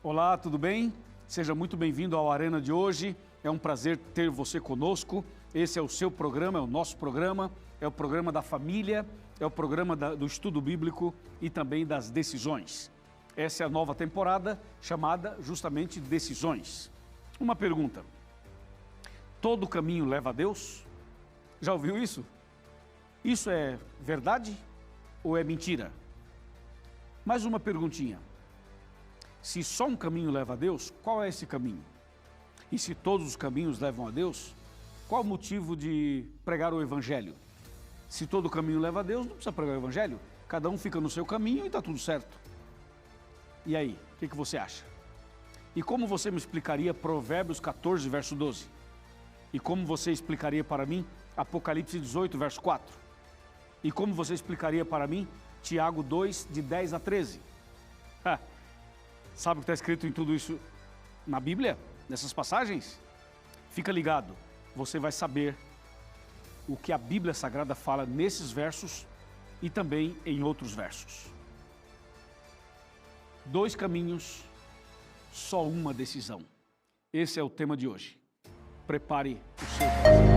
Olá, tudo bem? Seja muito bem-vindo ao Arena de hoje. É um prazer ter você conosco. Esse é o seu programa, é o nosso programa, é o programa da família, é o programa do estudo bíblico e também das decisões. Essa é a nova temporada chamada justamente Decisões. Uma pergunta: todo caminho leva a Deus? Já ouviu isso? Isso é verdade ou é mentira? Mais uma perguntinha: se só um caminho leva a Deus, qual é esse caminho? E se todos os caminhos levam a Deus, qual o motivo de pregar o Evangelho? Se todo caminho leva a Deus, não precisa pregar o Evangelho. Cada um fica no seu caminho e está tudo certo. E aí, o que você acha? E como você me explicaria Provérbios 14, verso 12? E como você explicaria para mim Apocalipse 18, verso 4? E como você explicaria para mim Tiago 2, de 10 a 13? Sabe o que está escrito em tudo isso na Bíblia, nessas passagens? Fica ligado, você vai saber o que a Bíblia Sagrada fala nesses versos e também em outros versos. Dois caminhos, só uma decisão. Esse é o tema de hoje. Prepare o seu coração.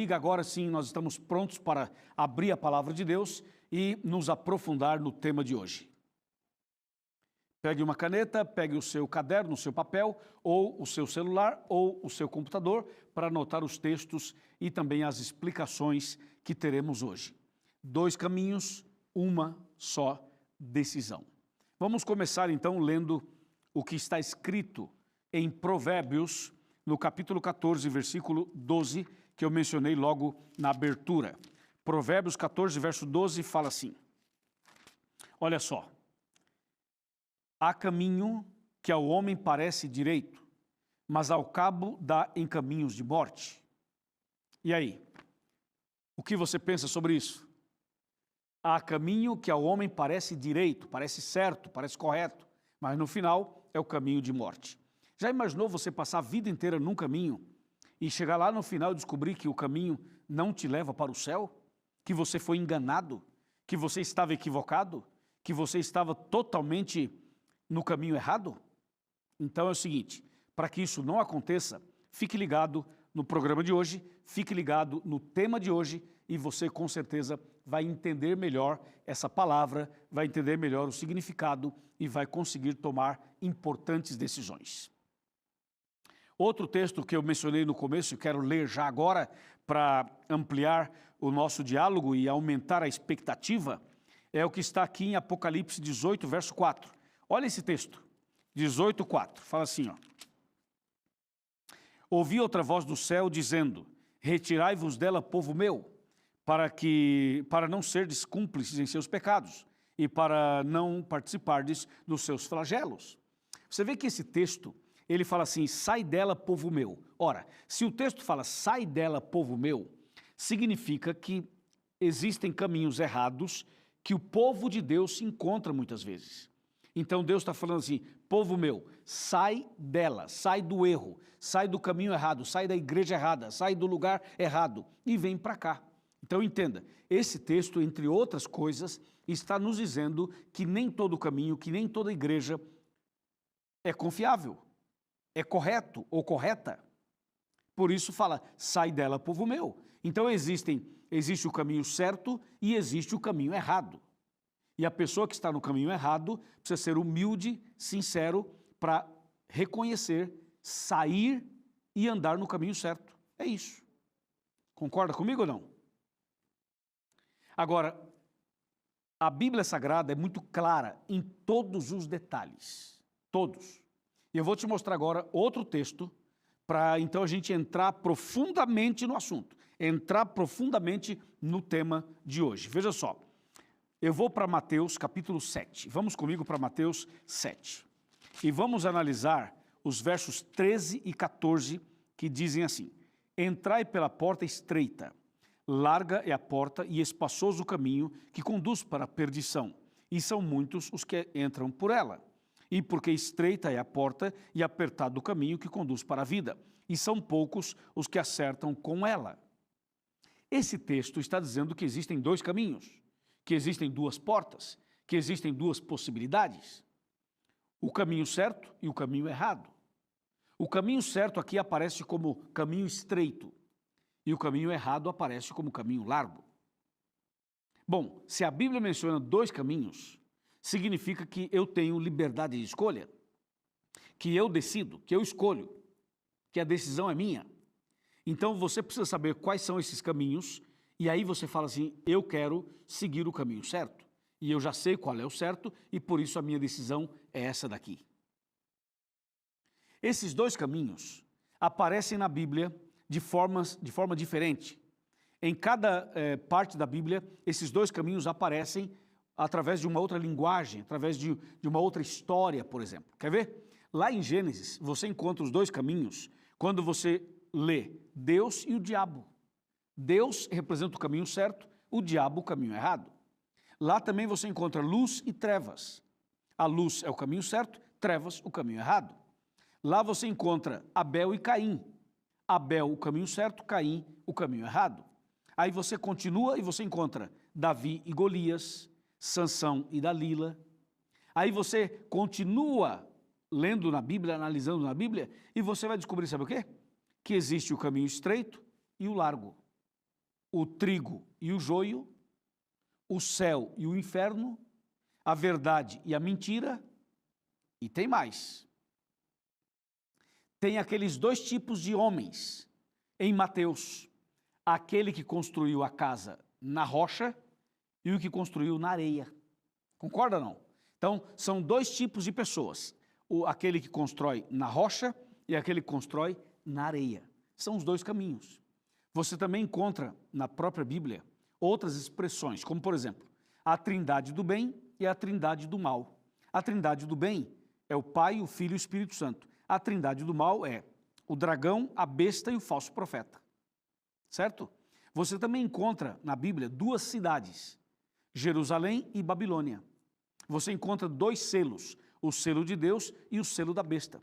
Agora sim, nós estamos prontos para abrir a palavra de Deus e nos aprofundar no tema de hoje. Pegue uma caneta, pegue o seu caderno, o seu papel, ou o seu celular, ou o seu computador, para anotar os textos e também as explicações que teremos hoje. Dois caminhos, uma só decisão. Vamos começar então lendo o que está escrito em Provérbios, no capítulo 14, versículo 12, que eu mencionei logo na abertura. Provérbios 14, verso 12, fala assim: olha só. Há caminho que ao homem parece direito, mas ao cabo dá em caminhos de morte. E aí? O que você pensa sobre isso? Há caminho que ao homem parece direito, parece certo, parece correto, mas no final é o caminho de morte. Já imaginou você passar a vida inteira num caminho e chegar lá no final e descobrir que o caminho não te leva para o céu? Que você foi enganado? Que você estava equivocado? Que você estava totalmente no caminho errado? Então é o seguinte, para que isso não aconteça, fique ligado no programa de hoje, fique ligado no tema de hoje e você com certeza vai entender melhor essa palavra, vai entender melhor o significado e vai conseguir tomar importantes decisões. Outro texto que eu mencionei no começo, e quero ler já agora para ampliar o nosso diálogo e aumentar a expectativa, é o que está aqui em Apocalipse 18, verso 4. Olha esse texto, 18, 4, fala assim, ó. Ouvi outra voz do céu dizendo: retirai-vos dela, povo meu, para não serdes cúmplices em seus pecados e para não participardes dos seus flagelos. Você vê que esse texto, ele fala assim: sai dela, povo meu. Ora, se o texto fala sai dela, povo meu, significa que existem caminhos errados que o povo de Deus se encontra muitas vezes. Então Deus está falando assim: povo meu, sai dela, sai do erro, sai do caminho errado, sai da igreja errada, sai do lugar errado e vem para cá. Então entenda, esse texto, entre outras coisas, está nos dizendo que nem todo caminho, que nem toda igreja é confiável, é correto ou correta. Por isso fala, sai dela, povo meu. Então existe o caminho certo e existe o caminho errado. E a pessoa que está no caminho errado precisa ser humilde, sincero, para reconhecer, sair e andar no caminho certo. É isso. Concorda comigo ou não? Agora, a Bíblia Sagrada é muito clara em todos os detalhes. Todos. E eu vou te mostrar agora outro texto para então a gente entrar profundamente no assunto, entrar profundamente no tema de hoje. Veja só, eu vou para Mateus capítulo 7, vamos comigo para Mateus 7 e vamos analisar os versos 13 e 14 que dizem assim: entrai pela porta estreita, larga é a porta e espaçoso o caminho que conduz para a perdição, e são muitos os que entram por ela. E porque estreita é a porta e apertado o caminho que conduz para a vida, e são poucos os que acertam com ela. Esse texto está dizendo que existem dois caminhos, que existem duas portas, que existem duas possibilidades: o caminho certo e o caminho errado. O caminho certo aqui aparece como caminho estreito e o caminho errado aparece como caminho largo. Bom, se a Bíblia menciona dois caminhos, significa que eu tenho liberdade de escolha, que eu decido, que eu escolho, que a decisão é minha. Então você precisa saber quais são esses caminhos e aí você fala assim: eu quero seguir o caminho certo. E eu já sei qual é o certo e por isso a minha decisão é essa daqui. Esses dois caminhos aparecem na Bíblia de forma diferente. Em cada parte da Bíblia, esses dois caminhos aparecem através de uma outra linguagem, através de uma outra história, por exemplo. Quer ver? Lá em Gênesis, você encontra os dois caminhos quando você lê Deus e o diabo. Deus representa o caminho certo, o diabo o caminho errado. Lá também você encontra luz e trevas. A luz é o caminho certo, trevas o caminho errado. Lá você encontra Abel e Caim. Abel o caminho certo, Caim o caminho errado. Aí você continua e você encontra Davi e Golias, Sansão e Dalila. Aí você continua lendo na Bíblia, analisando na Bíblia, e você vai descobrir, sabe o quê? Que existe o caminho estreito e o largo, o trigo e o joio, o céu e o inferno, a verdade e a mentira, e tem mais. Tem aqueles dois tipos de homens em Mateus: aquele que construiu a casa na rocha e o que construiu na areia. Concorda ou não? Então, são dois tipos de pessoas: aquele que constrói na rocha e aquele que constrói na areia. São os dois caminhos. Você também encontra na própria Bíblia outras expressões, como por exemplo, a trindade do bem e a trindade do mal. A trindade do bem é o Pai, o Filho e o Espírito Santo. A trindade do mal é o dragão, a besta e o falso profeta. Certo? Você também encontra na Bíblia duas cidades, Jerusalém e Babilônia. Você encontra dois selos, o selo de Deus e o selo da besta.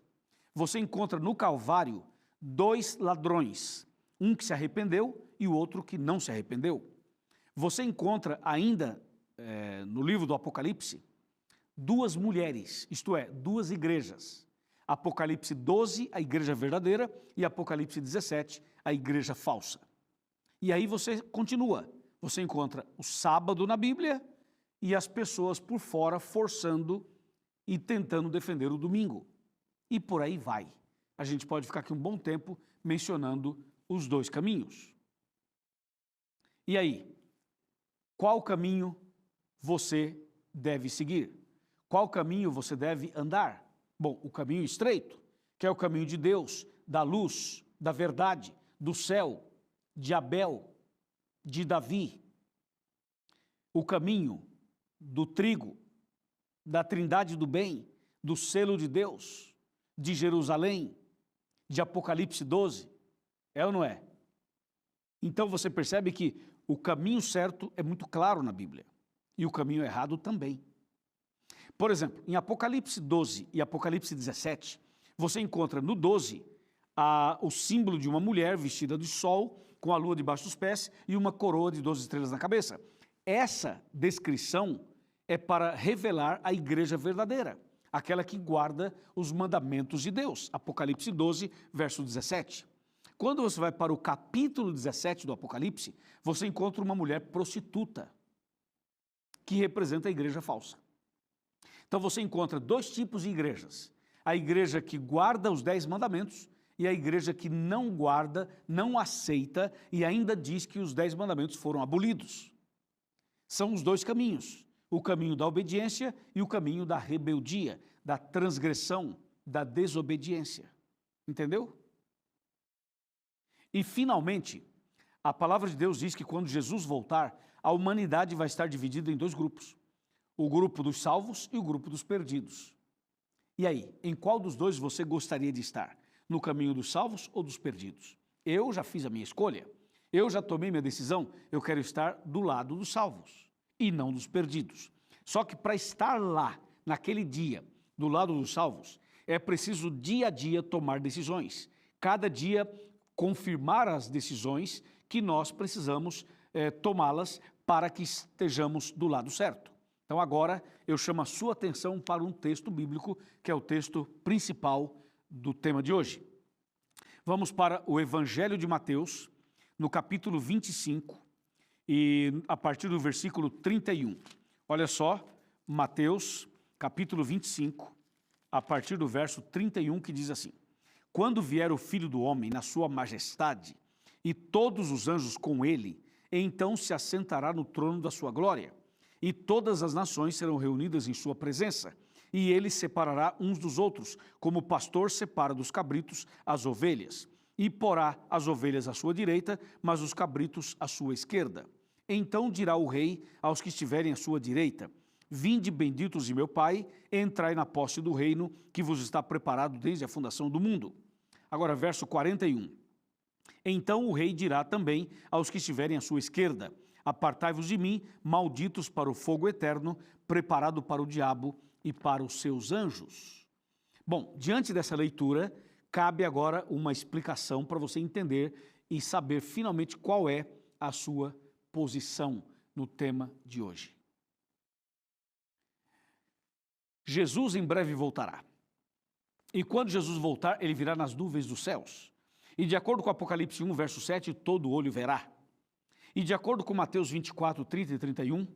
Você encontra no Calvário dois ladrões, um que se arrependeu e o outro que não se arrependeu. Você encontra ainda no livro do Apocalipse duas mulheres, isto é, duas igrejas. Apocalipse 12, a igreja verdadeira, e Apocalipse 17, a igreja falsa. E aí você continua, você encontra o sábado na Bíblia e as pessoas por fora forçando e tentando defender o domingo. E por aí vai. A gente pode ficar aqui um bom tempo mencionando os dois caminhos. E aí, qual caminho você deve seguir? Qual caminho você deve andar? Bom, o caminho estreito, que é o caminho de Deus, da luz, da verdade, do céu, de Abel, de Davi. O caminho do trigo, da trindade do bem, do selo de Deus, de Jerusalém, de Apocalipse 12. É ou não é? Então você percebe que o caminho certo é muito claro na Bíblia e o caminho errado também. Por exemplo, em Apocalipse 12 e Apocalipse 17, você encontra no 12 o símbolo de uma mulher vestida de sol, com a lua debaixo dos pés e uma coroa de 12 estrelas na cabeça. Essa descrição é para revelar a igreja verdadeira, aquela que guarda os mandamentos de Deus. Apocalipse 12, verso 17. Quando você vai para o capítulo 17 do Apocalipse, você encontra uma mulher prostituta, que representa a igreja falsa. Então você encontra dois tipos de igrejas: a igreja que guarda os 10 mandamentos e a igreja que não guarda, não aceita e ainda diz que os 10 mandamentos foram abolidos. São os dois caminhos: o caminho da obediência e o caminho da rebeldia, da transgressão, da desobediência. Entendeu? E finalmente, a palavra de Deus diz que quando Jesus voltar, a humanidade vai estar dividida em dois grupos: o grupo dos salvos e o grupo dos perdidos. E aí, em qual dos dois você gostaria de estar? No caminho dos salvos ou dos perdidos? Eu já fiz a minha escolha, eu já tomei minha decisão, eu quero estar do lado dos salvos e não dos perdidos. Só que para estar lá, naquele dia, do lado dos salvos, é preciso dia a dia tomar decisões, cada dia confirmar as decisões que nós precisamos tomá-las para que estejamos do lado certo. Então agora eu chamo a sua atenção para um texto bíblico, que é o texto principal do tema de hoje. Vamos para o Evangelho de Mateus, no capítulo 25, e a partir do versículo 31. Olha só, Mateus, capítulo 25, a partir do verso 31, que diz assim: Quando vier o Filho do Homem na sua majestade, e todos os anjos com ele, então se assentará no trono da sua glória, e todas as nações serão reunidas em sua presença, e ele separará uns dos outros, como o pastor separa dos cabritos as ovelhas, e porá as ovelhas à sua direita, mas os cabritos à sua esquerda. Então dirá o rei aos que estiverem à sua direita: Vinde benditos de meu Pai, entrai na posse do reino que vos está preparado desde a fundação do mundo. Agora, verso 41. Então o rei dirá também aos que estiverem à sua esquerda: Apartai-vos de mim, malditos, para o fogo eterno, preparado para o diabo e para os seus anjos. Bom, diante dessa leitura, cabe agora uma explicação para você entender e saber finalmente qual é a sua posição no tema de hoje. Jesus em breve voltará. E quando Jesus voltar, ele virá nas nuvens dos céus. E de acordo com Apocalipse 1, verso 7, todo olho verá. E de acordo com Mateus 24, 30 e 31,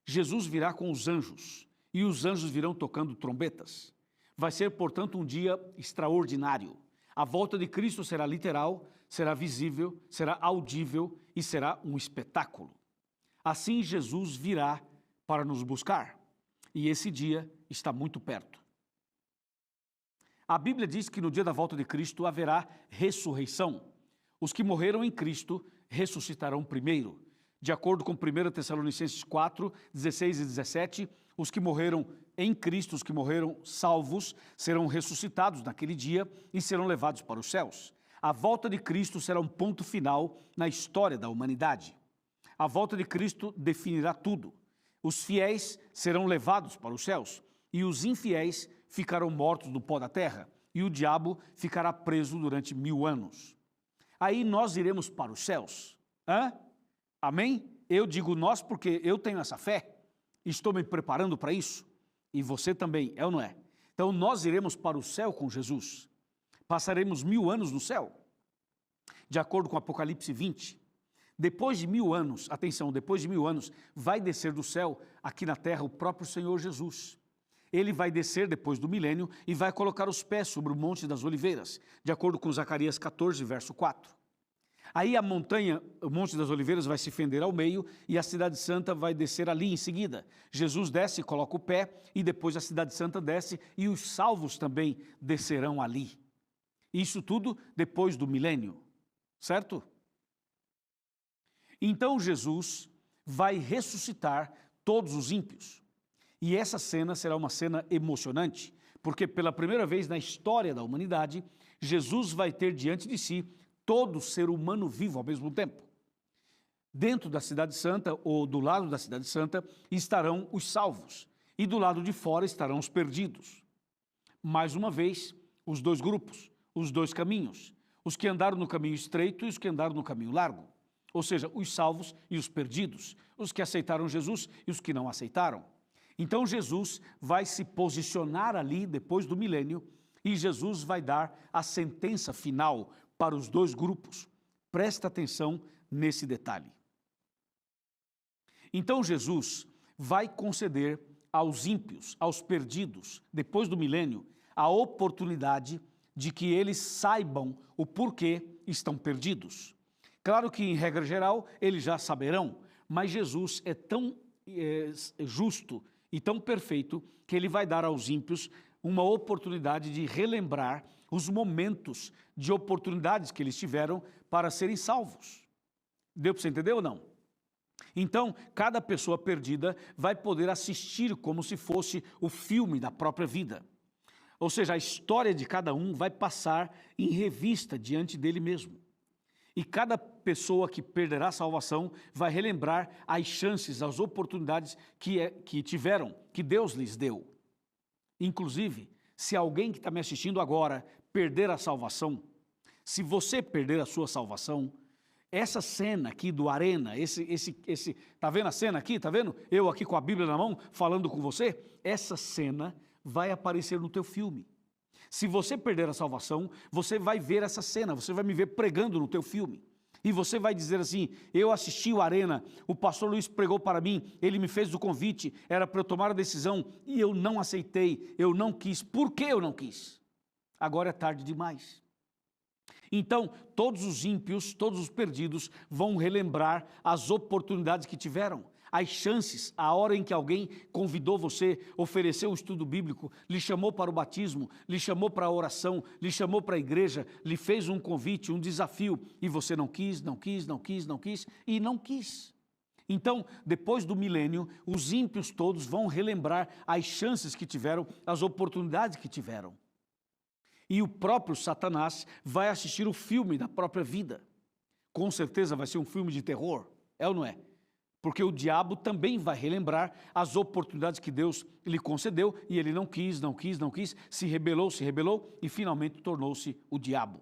Jesus virá com os anjos, e os anjos virão tocando trombetas. Vai ser, portanto, um dia extraordinário. A volta de Cristo será literal, será visível, será audível e será um espetáculo. Assim Jesus virá para nos buscar, e esse dia está muito perto. A Bíblia diz que no dia da volta de Cristo haverá ressurreição. Os que morreram em Cristo ressuscitarão primeiro. De acordo com 1 Tessalonicenses 4, 16 e 17, os que morreram em Cristo, os que morreram salvos, serão ressuscitados naquele dia e serão levados para os céus. A volta de Cristo será um ponto final na história da humanidade. A volta de Cristo definirá tudo. Os fiéis serão levados para os céus e os infiéis ficarão mortos no pó da terra e o diabo ficará preso durante 1000 anos. Aí nós iremos para os céus. Amém? Eu digo nós porque eu tenho essa fé, estou me preparando para isso, e você também, é ou não é? Então nós iremos para o céu com Jesus, passaremos 1000 anos no céu, de acordo com Apocalipse 20. Depois de 1000 anos, atenção, depois de 1000 anos, vai descer do céu, aqui na terra, o próprio Senhor Jesus. Ele vai descer depois do milênio e vai colocar os pés sobre o Monte das Oliveiras, de acordo com Zacarias 14, verso 4. Aí a montanha, o Monte das Oliveiras, vai se fender ao meio e a Cidade Santa vai descer ali em seguida. Jesus desce, coloca o pé e depois a Cidade Santa desce e os salvos também descerão ali. Isso tudo depois do milênio, certo? Então Jesus vai ressuscitar todos os ímpios. E essa cena será uma cena emocionante, porque pela primeira vez na história da humanidade, Jesus vai ter diante de si todo ser humano vivo ao mesmo tempo. Dentro da Cidade Santa, ou do lado da Cidade Santa, estarão os salvos, e do lado de fora estarão os perdidos. Mais uma vez, os dois grupos, os dois caminhos, os que andaram no caminho estreito e os que andaram no caminho largo. Ou seja, os salvos e os perdidos, os que aceitaram Jesus e os que não aceitaram. Então Jesus vai se posicionar ali depois do milênio e Jesus vai dar a sentença final para os dois grupos. Presta atenção nesse detalhe. Então Jesus vai conceder aos ímpios, aos perdidos, depois do milênio, a oportunidade de que eles saibam o porquê estão perdidos. Claro que, em regra geral, eles já saberão, mas Jesus é tão justo e tão perfeito que ele vai dar aos ímpios uma oportunidade de relembrar os momentos de oportunidades que eles tiveram para serem salvos. Deu para você entender ou não? Então, cada pessoa perdida vai poder assistir como se fosse o filme da própria vida. Ou seja, a história de cada um vai passar em revista diante dele mesmo. E cada pessoa que perderá a salvação vai relembrar as chances, as oportunidades que tiveram, que Deus lhes deu. Inclusive, se alguém que está me assistindo agora perder a salvação, se você perder a sua salvação, Essa cena aqui do arena, tá vendo a cena aqui? Tá vendo? Eu aqui com a Bíblia na mão, falando com você. Essa cena vai aparecer no teu filme. Se você perder a salvação, você vai ver essa cena, você vai me ver pregando no teu filme. E você vai dizer assim, eu assisti o Arena, o pastor Luiz pregou para mim, ele me fez o convite, era para eu tomar a decisão, e eu não aceitei, eu não quis. Por que eu não quis? Agora é tarde demais. Então, todos os ímpios, todos os perdidos vão relembrar as oportunidades que tiveram, as chances, a hora em que alguém convidou você, ofereceu o estudo bíblico, lhe chamou para o batismo, lhe chamou para a oração, lhe chamou para a igreja, lhe fez um convite, um desafio, e você não quis, não quis, não quis, não quis, e não quis. Então, depois do milênio, os ímpios todos vão relembrar as chances que tiveram, as oportunidades que tiveram. E o próprio Satanás vai assistir o filme da própria vida. Com certeza vai ser um filme de terror, é ou não é? Porque o diabo também vai relembrar as oportunidades que Deus lhe concedeu e ele não quis, não quis, não quis, se rebelou e finalmente tornou-se o diabo.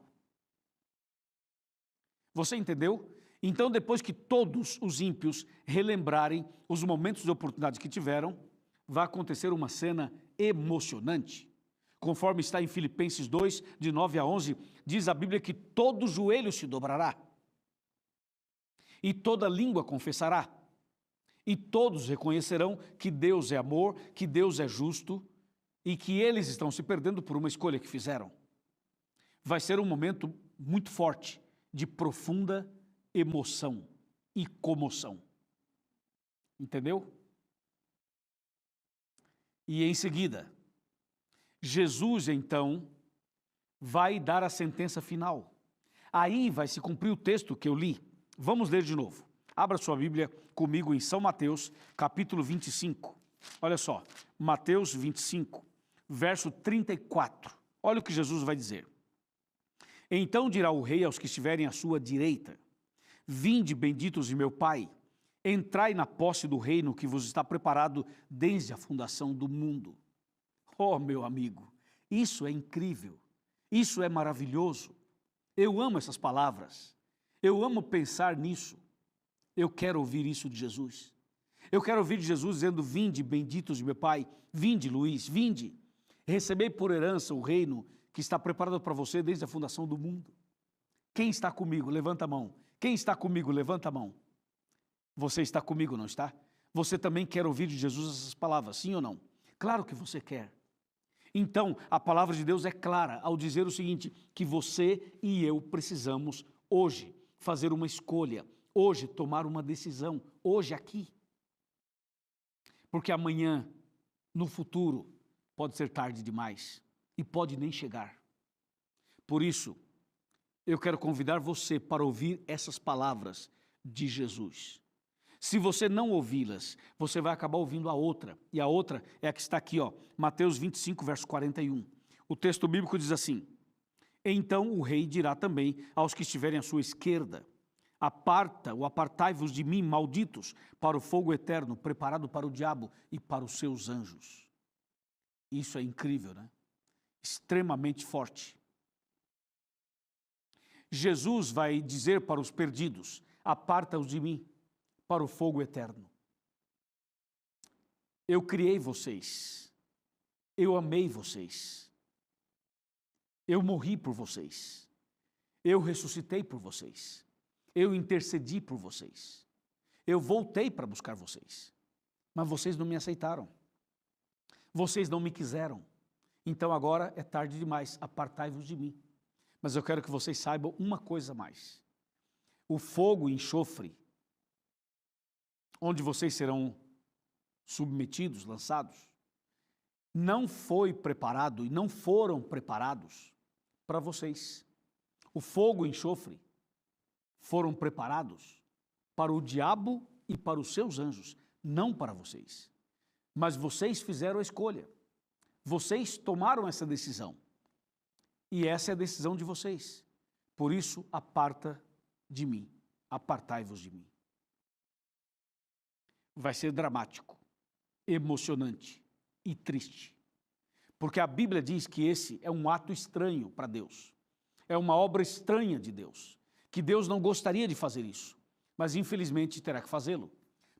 Você entendeu? Então, depois que todos os ímpios relembrarem os momentos de oportunidade que tiveram, vai acontecer uma cena emocionante. Conforme está em Filipenses 2, de 9 a 11, diz a Bíblia que todo joelho se dobrará e toda língua confessará. E todos reconhecerão que Deus é amor, que Deus é justo e que eles estão se perdendo por uma escolha que fizeram. Vai ser um momento muito forte, de profunda emoção e comoção. Entendeu? E em seguida, Jesus então vai dar a sentença final. Aí vai se cumprir o texto que eu li. Vamos ler de novo. Abra sua Bíblia comigo em São Mateus, capítulo 25. Olha só, Mateus 25, verso 34. Olha o que Jesus vai dizer. Então dirá o rei aos que estiverem à sua direita: vinde, benditos de meu Pai, entrai na posse do reino que vos está preparado desde a fundação do mundo. Oh, meu amigo, isso é incrível, isso é maravilhoso. Eu amo essas palavras, eu amo pensar nisso. Eu quero ouvir isso de Jesus. Eu quero ouvir de Jesus dizendo: vinde, benditos de meu Pai, vinde, Luiz, vinde. Recebei por herança o reino que está preparado para você desde a fundação do mundo. Quem está comigo? Levanta a mão. Quem está comigo? Levanta a mão. Você está comigo, não está? Você também quer ouvir de Jesus essas palavras, sim ou não? Claro que você quer. Então, a palavra de Deus é clara ao dizer o seguinte, que você e eu precisamos hoje fazer uma escolha, hoje tomar uma decisão, hoje aqui. Porque amanhã, no futuro, pode ser tarde demais e pode nem chegar. Por isso, eu quero convidar você para ouvir essas palavras de Jesus. Se você não ouvi-las, você vai acabar ouvindo a outra. E a outra é a que está aqui, ó, Mateus 25, verso 41. O texto bíblico diz assim: então o rei dirá também aos que estiverem à sua esquerda: apartai-vos de mim, malditos, para o fogo eterno, preparado para o diabo e para os seus anjos. Isso é incrível, né? Extremamente forte. Jesus vai dizer para os perdidos: aparta-os de mim, para o fogo eterno. Eu criei vocês, eu amei vocês, eu morri por vocês, eu ressuscitei por vocês, eu intercedi por vocês, eu voltei para buscar vocês, mas vocês não me aceitaram, vocês não me quiseram, então agora é tarde demais, apartai-vos de mim. Mas eu quero que vocês saibam uma coisa a mais: o fogo e enxofre, onde vocês serão submetidos, lançados, não foi preparado e não foram preparados para vocês. O fogo e enxofre foram preparados para o diabo e para os seus anjos, não para vocês. Mas vocês fizeram a escolha, vocês tomaram essa decisão, e essa é a decisão de vocês. Por isso, aparta de mim, apartai-vos de mim. Vai ser dramático, emocionante e triste, porque a Bíblia diz que esse é um ato estranho para Deus, é uma obra estranha de Deus, que Deus não gostaria de fazer isso, mas infelizmente terá que fazê-lo.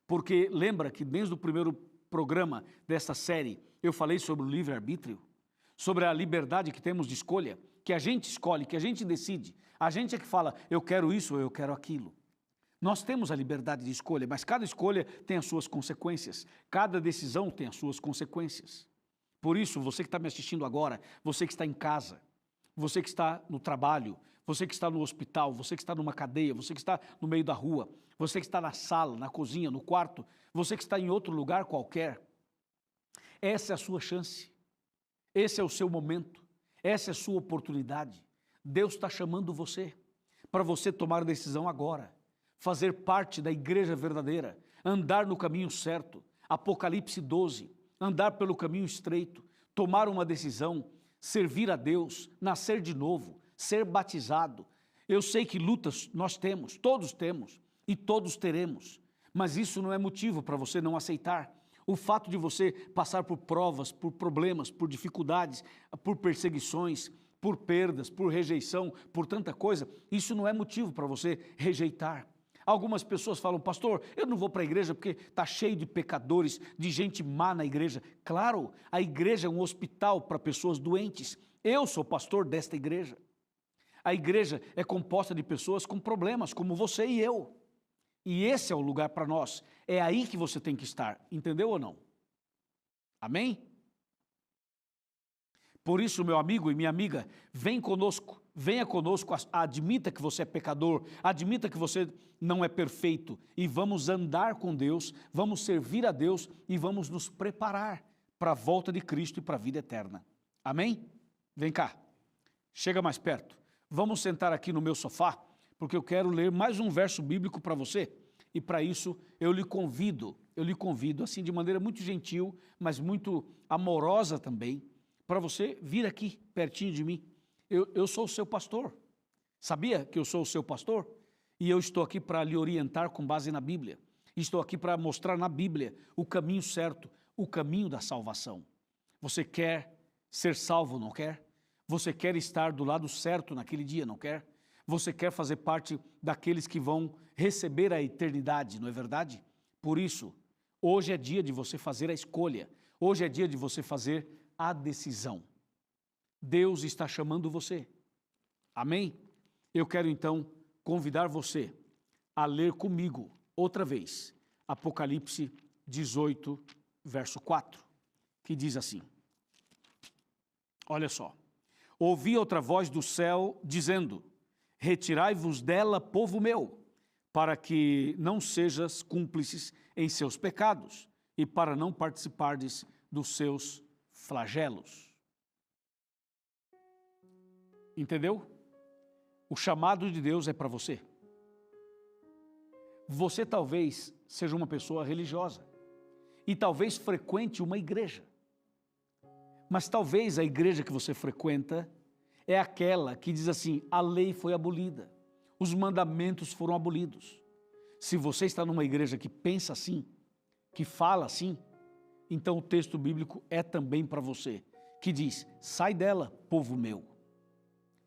Porque lembra que desde o primeiro programa desta série eu falei sobre o livre-arbítrio, sobre a liberdade que temos de escolha, que a gente escolhe, que a gente decide. A gente é que fala, eu quero isso ou eu quero aquilo. Nós temos a liberdade de escolha, mas cada escolha tem as suas consequências. Cada decisão tem as suas consequências. Por isso, você que está me assistindo agora, você que está em casa, você que está no trabalho, você que está no hospital, você que está numa cadeia, você que está no meio da rua, você que está na sala, na cozinha, no quarto, você que está em outro lugar qualquer, essa é a sua chance, esse é o seu momento, essa é a sua oportunidade. Deus está chamando você para você tomar a decisão agora, fazer parte da igreja verdadeira, andar no caminho certo, Apocalipse 12, andar pelo caminho estreito, tomar uma decisão, servir a Deus, nascer de novo, ser batizado. Eu sei que lutas nós temos, todos temos e todos teremos, mas isso não é motivo para você não aceitar. O fato de você passar por provas, por problemas, por dificuldades, por perseguições, por perdas, por rejeição, por tanta coisa, isso não é motivo para você rejeitar. Algumas pessoas falam, pastor, eu não vou para a igreja porque está cheio de pecadores, de gente má na igreja. Claro, a igreja é um hospital para pessoas doentes. Eu sou pastor desta igreja. A igreja é composta de pessoas com problemas, como você e eu. E esse é o lugar para nós. É aí que você tem que estar, entendeu ou não? Amém? Por isso, meu amigo e minha amiga, venha conosco, admita que você é pecador, admita que você não é perfeito e vamos andar com Deus, vamos servir a Deus e vamos nos preparar para a volta de Cristo e para a vida eterna. Amém? Vem cá, chega mais perto. Vamos sentar aqui no meu sofá, porque eu quero ler mais um verso bíblico para você. E para isso eu lhe convido assim de maneira muito gentil, mas muito amorosa também, para você vir aqui pertinho de mim. Eu sou o seu pastor. Sabia que eu sou o seu pastor? E eu estou aqui para lhe orientar com base na Bíblia. Estou aqui para mostrar na Bíblia o caminho certo, o caminho da salvação. Você quer ser salvo, não quer? Você quer estar do lado certo naquele dia, não quer? Você quer fazer parte daqueles que vão receber a eternidade, não é verdade? Por isso, hoje é dia de você fazer a escolha. Hoje é dia de você fazer a decisão. Deus está chamando você. Amém? Eu quero então convidar você a ler comigo outra vez Apocalipse 18, verso 4, que diz assim. Olha só. Ouvi outra voz do céu dizendo: retirai-vos dela, povo meu, para que não sejas cúmplices em seus pecados e para não participardes dos seus flagelos. Entendeu? O chamado de Deus é para você. Você talvez seja uma pessoa religiosa e talvez frequente uma igreja. Mas talvez a igreja que você frequenta é aquela que diz assim, a lei foi abolida, os mandamentos foram abolidos. Se você está numa igreja que pensa assim, que fala assim, então o texto bíblico é também para você, que diz, sai dela, povo meu.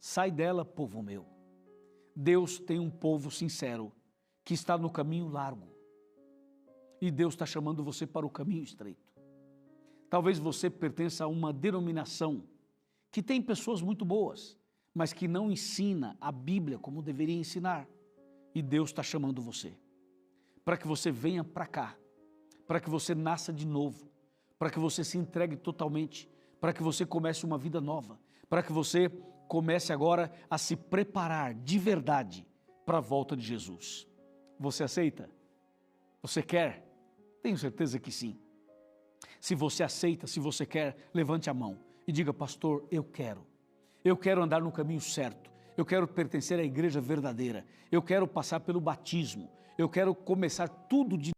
Sai dela, povo meu. Deus tem um povo sincero, que está no caminho largo. E Deus está chamando você para o caminho estreito. Talvez você pertença a uma denominação que tem pessoas muito boas, mas que não ensina a Bíblia como deveria ensinar. E Deus está chamando você, para que você venha para cá, para que você nasça de novo, para que você se entregue totalmente, para que você comece uma vida nova, para que você comece agora a se preparar de verdade para a volta de Jesus. Você aceita? Você quer? Tenho certeza que sim. Se você aceita, se você quer, levante a mão e diga, pastor, eu quero andar no caminho certo, eu quero pertencer à igreja verdadeira, eu quero passar pelo batismo, eu quero começar tudo de